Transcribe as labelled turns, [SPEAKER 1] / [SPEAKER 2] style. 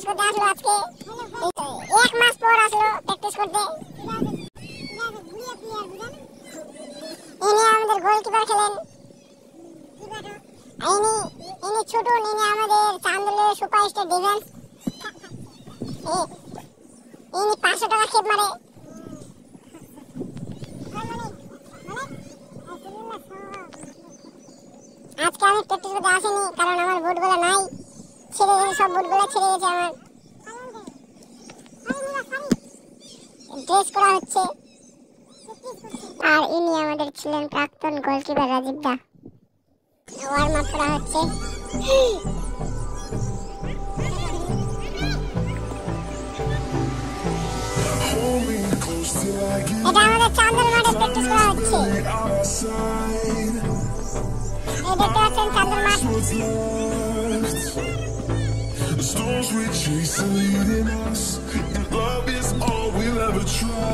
[SPEAKER 1] করতে আসলো আজকে, 1 মাস পর আসলো প্র্যাকটিস করতে। ইনি আমাদের গোলকিপার খেলেন, ইনি ছোট, ইনি আমাদের চান্দলের সুপারস্টার ডিফেন্স। ইনি 500 টাকা খেপ মারে। আজকে আমি প্র্যাকটিস করতে আসিনি কারণ আমার বুটগুলো নাই, ছেড়ে গেছে, সব বুটগুলো ছেড়ে গেছে আমার। ড্রেস করা হচ্ছে। আর ইনি আমাদের ছিলেন প্রাক্তন গোলকিপার রাজীব দা। ওয়ার্ম আপ করা হচ্ছে। এটা আমাদের চান্দল মাঠে প্র্যাকটিস করা হচ্ছে। এই দেখতে পাচ্ছেন চান্দল মাঠ। Storms we chase are leading us, and love is all we'll ever try.